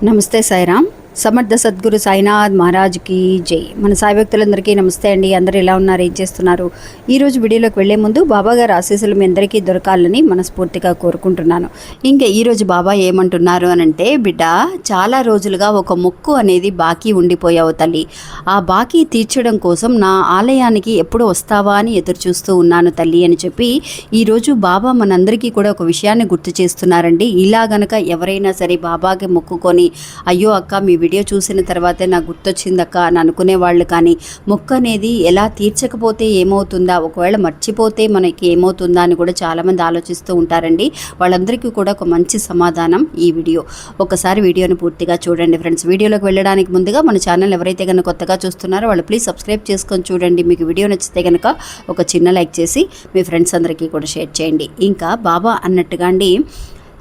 నమస్తే సాయిరామ్. సమర్థ సద్గురు సాయినాథ్ మహారాజ్కి జై. మన సాయి భక్తులందరికీ నమస్తే అండి. అందరూ ఎలా ఉన్నారు, ఏం చేస్తున్నారు? ఈరోజు వీడియోలోకి వెళ్లే ముందు బాబా గారి ఆశీస్సులు మీ అందరికీ దొరకాలని మనస్ఫూర్తిగా కోరుకుంటున్నాను. ఇంకా ఈరోజు బాబా ఏమంటున్నారు అని అంటే, బిడ్డ చాలా రోజులుగా ఒక మొక్కు అనేది బాకీ ఉండిపోయావు తల్లి. ఆ బాకీ తీర్చడం కోసం నా ఆలయానికి ఎప్పుడు వస్తావా అని ఎదురు చూస్తూ ఉన్నాను తల్లి అని చెప్పి ఈరోజు బాబా మనందరికీ కూడా ఒక విషయాన్ని గుర్తు చేస్తున్నారండి. ఇలా గనక ఎవరైనా సరే బాబాకి మొక్కుకొని, అయ్యో అక్క మీ వీడియో చూసిన తర్వాతే నాకు గుర్తొచ్చిందక్క అని అనుకునే వాళ్ళు కానీ, మొక్క అనేది ఎలా తీర్చకపోతే ఏమవుతుందా, ఒకవేళ మర్చిపోతే మనకి ఏమవుతుందా అని కూడా చాలామంది ఆలోచిస్తూ ఉంటారండి. వాళ్ళందరికీ కూడా ఒక మంచి సమాధానం ఈ వీడియో. ఒకసారి వీడియోని పూర్తిగా చూడండి ఫ్రెండ్స్. వీడియోలోకి వెళ్ళడానికి ముందుగా మన ఛానల్ ఎవరైతే కనుక కొత్తగా చూస్తున్నారో వాళ్ళు ప్లీజ్ సబ్స్క్రైబ్ చేసుకొని చూడండి. మీకు వీడియో నచ్చితే కనుక ఒక చిన్న లైక్ చేసి మీ ఫ్రెండ్స్ అందరికీ కూడా షేర్ చేయండి. ఇంకా బాబా అన్నట్టుగా అండి,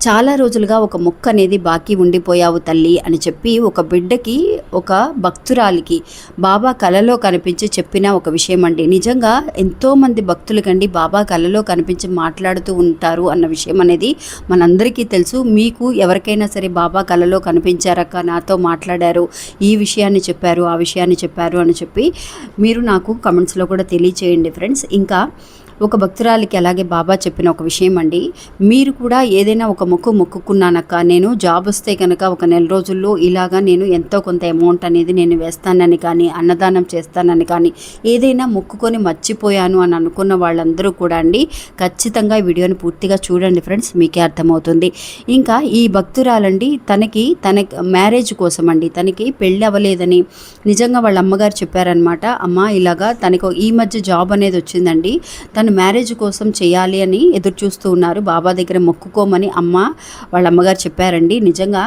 చాలా రోజులుగా ఒక మొక్క అనేది బాకీ ఉండిపోయావు తల్లి అని చెప్పి ఒక బిడ్డకి, ఒక భక్తురాలికి బాబా కలలో కనిపించి చెప్పిన ఒక విషయం అండి. నిజంగా ఎంతోమంది భక్తులకండి బాబా కలలో కనిపించి మాట్లాడుతూ ఉంటారు అన్న విషయం అనేది మనందరికీ తెలుసు. మీకు ఎవరికైనా సరే బాబా కలలో కనిపించారక్క, నాతో మాట్లాడారు, ఈ విషయాన్ని చెప్పారు, ఆ విషయాన్ని చెప్పారు అని చెప్పి మీరు నాకు కమెంట్స్లో కూడా తెలియచేయండి ఫ్రెండ్స్. ఇంకా ఒక భక్తురాలికి అలాగే బాబా చెప్పిన ఒక విషయం అండి, మీరు కూడా ఏదైనా ఒక మొక్కుకున్నానక్క, నేను జాబ్ వస్తే కనుక ఒక నెల రోజుల్లో ఇలాగా నేను ఎంతో కొంత అమౌంట్ అనేది నేను వేస్తానని కానీ, అన్నదానం చేస్తానని కానీ, ఏదైనా మొక్కుకొని మర్చిపోయాను అని అనుకున్న వాళ్ళందరూ కూడా అండి ఖచ్చితంగా ఈ వీడియోని పూర్తిగా చూడండి ఫ్రెండ్స్, మీకే అర్థమవుతుంది. ఇంకా ఈ భక్తురాలండి తన మ్యారేజ్ కోసం అండి, తనకి పెళ్ళి అవ్వలేదని నిజంగా వాళ్ళ అమ్మగారు చెప్పారనమాట. అమ్మ ఇలాగా తనకు ఈ మధ్య జాబ్ అనేది వచ్చిందండి, తను మ్యారేజ్ కోసం చేయాలి అని ఎదురు చూస్తూ ఉన్నారు, బాబా దగ్గర మొక్కుకోమని అమ్మ వాళ్ళ అమ్మగారు చెప్పారండి. నిజంగా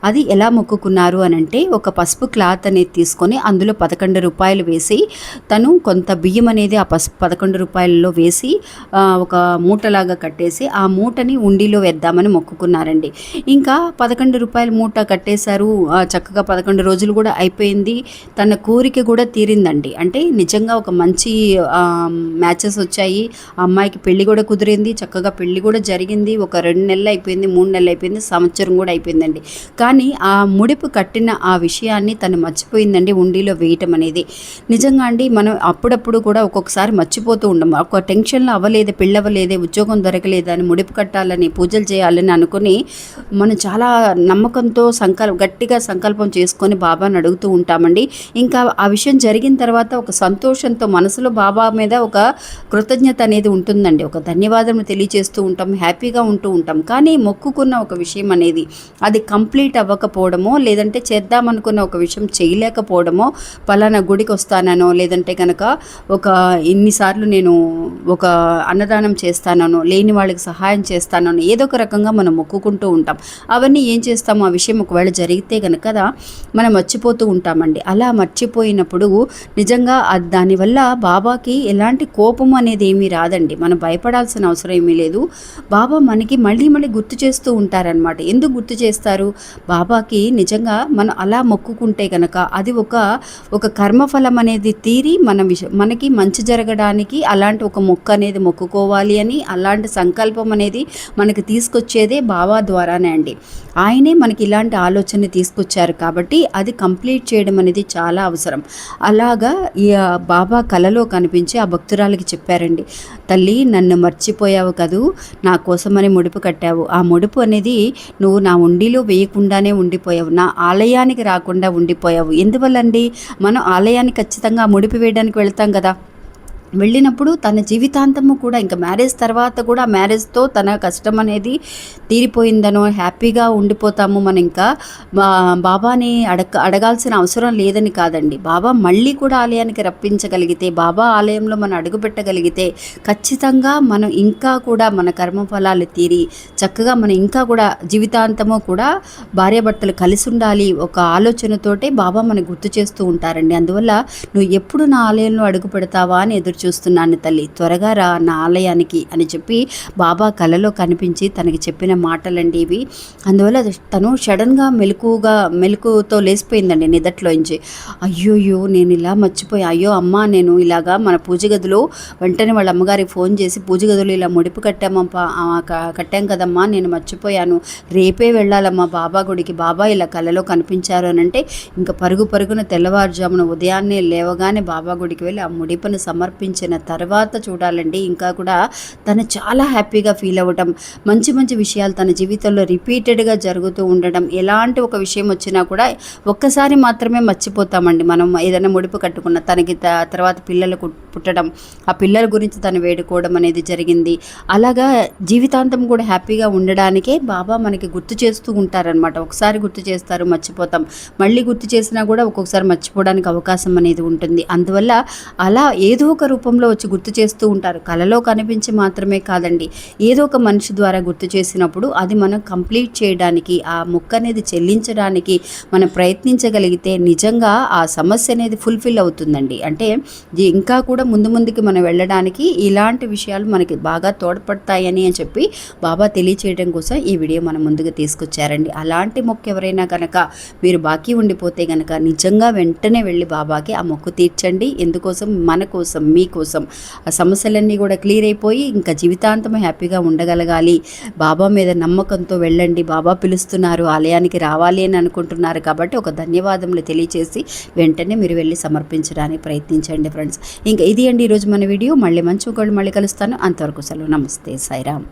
అది ఎలా మొక్కుకున్నారు అని అంటే, ఒక పసుపు క్లాత్ అనేది తీసుకొని అందులో 11 రూపాయలు వేసి, తను కొంత బియ్యం అనేది ఆ 11 రూపాయలలో వేసి ఒక మూటలాగా కట్టేసి ఆ మూటని ఉండిలో వేద్దామని మొక్కుకున్నారండి. ఇంకా 11 రూపాయల మూట కట్టేశారు. చక్కగా 11 రోజులు కూడా అయిపోయింది. తన కోరిక కూడా తీరిందండి. అంటే నిజంగా ఒక మంచి మ్యాచెస్ వచ్చాయి. ఆ అమ్మాయికి పెళ్లి కూడా కుదిరింది, చక్కగా పెళ్లి కూడా జరిగింది. ఒక 2 నెలలు అయిపోయింది, 3 నెలలు అయిపోయింది, సంవత్సరం కూడా అయిపోయిందండి. కానీ ఆ ముడిపు కట్టిన ఆ విషయాన్ని తను మర్చిపోయిందండి, ఉండిలో వేయటం అనేది. నిజంగా అండి మనం అప్పుడప్పుడు కూడా ఒక్కొక్కసారి మర్చిపోతూ ఉండము. ఒక టెన్షన్లో అవ్వలేదే, పెళ్ళి అవ్వలేదే, ఉద్యోగం దొరకలేదని, ముడిపు కట్టాలని, పూజలు చేయాలని అనుకుని మనం చాలా నమ్మకంతో గట్టిగా సంకల్పం చేసుకొని బాబాని అడుగుతూ ఉంటామండి. ఇంకా ఆ విషయం జరిగిన తర్వాత ఒక సంతోషంతో మనసులో బాబా మీద ఒక కృతజ్ఞత అనేది ఉంటుందండి, ఒక ధన్యవాదం తెలియజేస్తూ ఉంటాం, హ్యాపీగా ఉంటూ ఉంటాం. కానీ మొక్కుకున్న ఒక విషయం అనేది అది కంప్లీట్ అవ్వకపోవడమో, లేదంటే చేద్దామనుకున్న ఒక విషయం చేయలేకపోవడమో, పలానా గుడికి వస్తానో, లేదంటే కనుక ఒక ఇన్నిసార్లు నేను ఒక అన్నదానం చేస్తానో, లేని వాళ్ళకి సహాయం చేస్తానో, ఏదో ఒక రకంగా మనం మొక్కుకుంటూ ఉంటాం. అవన్నీ ఏం చేస్తాము, ఆ విషయం ఒకవేళ జరిగితే కనుక మనం మర్చిపోతూ ఉంటామండి. అలా మర్చిపోయినప్పుడు నిజంగా దానివల్ల బాబాకి ఎలాంటి కోపం అనేది ఏమీ రాదండి. మనం భయపడాల్సిన అవసరం ఏమీ లేదు. బాబా మనకి మళ్ళీ గుర్తు చేస్తూ ఉంటారనమాట. ఎందుకు గుర్తు చేస్తారు? బాబాకి నిజంగా మనం అలా మొక్కుకుంటే కనుక అది ఒక కర్మఫలం అనేది తీరి మనకి మంచి జరగడానికి అలాంటి ఒక మొక్కు అనేది మొక్కుకోవాలి అని, అలాంటి సంకల్పం అనేది మనకి తీసుకొచ్చేదే బాబా ద్వారానే అండి. ఆయనే మనకి ఇలాంటి ఆలోచన తీసుకొచ్చారు కాబట్టి అది కంప్లీట్ చేయడం అనేది చాలా అవసరం. అలాగా ఈ బాబా కలలో కనిపించి ఆ భక్తురాలకి చెప్పారండి, తల్లి నన్ను మర్చిపోయావు కదూ, నా కోసమని ముడుపు కట్టావు, ఆ ముడుపు అనేది నువ్వు నా ఉండిలో వేయకుండానే ఉండిపోయావు, నా ఆలయానికి రాకుండా ఉండిపోయావు. ఎందువల్లండి, మనం ఆలయానికి ఖచ్చితంగా ఆ ముడుపు వేయడానికి వెళ్తాం కదా, వెళ్ళినప్పుడు తన జీవితాంతము కూడా ఇంకా మ్యారేజ్ తర్వాత కూడా మ్యారేజ్తో తన కష్టం అనేది తీరిపోయిందనో హ్యాపీగా ఉండిపోతాము. మనం ఇంకా బాబాని అడగాల్సిన అవసరం లేదని కాదండి. బాబా మళ్ళీ కూడా ఆలయానికి రప్పించగలిగితే, బాబా ఆలయంలో మనం అడుగుపెట్టగలిగితే ఖచ్చితంగా మనం ఇంకా కూడా మన కర్మఫలాలు తీరి చక్కగా మనం ఇంకా కూడా జీవితాంతము కూడా భార్యాభర్తలు కలిసి ఉండాలి ఒక ఆలోచనతోటే బాబా మనకు గుర్తు చేస్తూ ఉంటారండి. అందువల్ల నువ్వు ఎప్పుడు నా ఆలయంలో అడుగు పెడతావా అని ఎదురు చూస్తున్నాను తల్లి, త్వరగా రా నా ఆలయానికి అని చెప్పి బాబా కలలో కనిపించి తనకి చెప్పిన మాటలండి ఇవి. అందువల్ల తను సడన్గా మెలకుతో లేసిపోయిందండి నిదట్లోంచి. అయ్యోయ్యో నేను ఇలా మర్చిపోయా, అయ్యో అమ్మ నేను ఇలాగా మన పూజ గదిలో వెంటనే వాళ్ళ అమ్మగారికి ఫోన్ చేసి పూజ గదిలో ఇలా ముడిపు కట్టాం కదమ్మా, నేను మర్చిపోయాను, రేపే వెళ్ళాలమ్మా బాబా గుడికి, బాబా ఇలా కలలో కనిపించారు అని అంటే ఇంకా పరుగున తెల్లవారుజామున ఉదయాన్నే లేవగానే బాబా గుడికి వెళ్ళి ఆ ముడిపును సమర్పించిన తర్వాత చూడాలండి ఇంకా కూడా తను చాలా హ్యాపీగా ఫీల్ అవ్వటం, మంచి విషయాలు తన జీవితంలో రిపీటెడ్గా జరుగుతూ ఉండడం. ఎలాంటి ఒక విషయం వచ్చినా కూడా ఒక్కసారి మాత్రమే మర్చిపోతామండి మనం ఏదైనా ముడిపు కట్టుకున్న. తనకి తర్వాత పిల్లలు పుట్టడం, ఆ పిల్లల గురించి తను వేడుకోవడం అనేది జరిగింది. అలాగా జీవితాంతం కూడా హ్యాపీగా ఉండడానికే బాబా మనకి గుర్తు చేస్తూ ఉంటారనమాట. ఒకసారి గుర్తు చేస్తారు మర్చిపోతాం, మళ్ళీ గుర్తు చేసినా కూడా ఒక్కొక్కసారి మర్చిపోవడానికి అవకాశం అనేది ఉంటుంది. అందువల్ల అలా ఏదో ఒక రూపంలో వచ్చి గుర్తు చేస్తూ ఉంటారు. కలలో కనిపించి మాత్రమే కాదండి, ఏదో ఒక మనిషి ద్వారా గుర్తు చేసినప్పుడు అది మనం కంప్లీట్ చేయడానికి, ఆ మొక్క అనేది చెల్లించడానికి మనం ప్రయత్నించగలిగితే నిజంగా ఆ సమస్య అనేది ఫుల్ఫిల్ అవుతుందండి. అంటే ఇంకా కూడా ముందుకి మనం వెళ్ళడానికి ఇలాంటి విషయాలు మనకి బాగా తోడ్పడతాయని అని చెప్పి బాబా తెలియచేయడం కోసం ఈ వీడియో మన ముందుకు తీసుకొచ్చారండి. అలాంటి మొక్క ఎవరైనా కనుక మీరు బాకీ ఉండిపోతే కనుక నిజంగా వెంటనే వెళ్ళి బాబాకి ఆ మొక్కు తీర్చండి. ఎందుకోసం? మన కోసం, మీకోసం. ఆ సమస్యలన్నీ కూడా క్లియర్ అయిపోయి ఇంకా జీవితాంతం హ్యాపీగా ఉండగలగాలి. బాబా మీద నమ్మకంతో వెళ్ళండి. బాబా పిలుస్తున్నారు, ఆలయానికి రావాలి అని అనుకుంటున్నారు కాబట్టి ఒక ధన్యవాదములు తెలియచేసి వెంటనే మీరు వెళ్ళి సమర్పించడానికి ప్రయత్నించండి ఫ్రెండ్స్. ఇంకా ఇది అండి ఈరోజు మన వీడియో. మళ్ళీ మంచి ఒకళ్ళు మళ్ళీ కలుస్తాను. అంతవరకు సెలవు. నమస్తే, సాయిరామ్.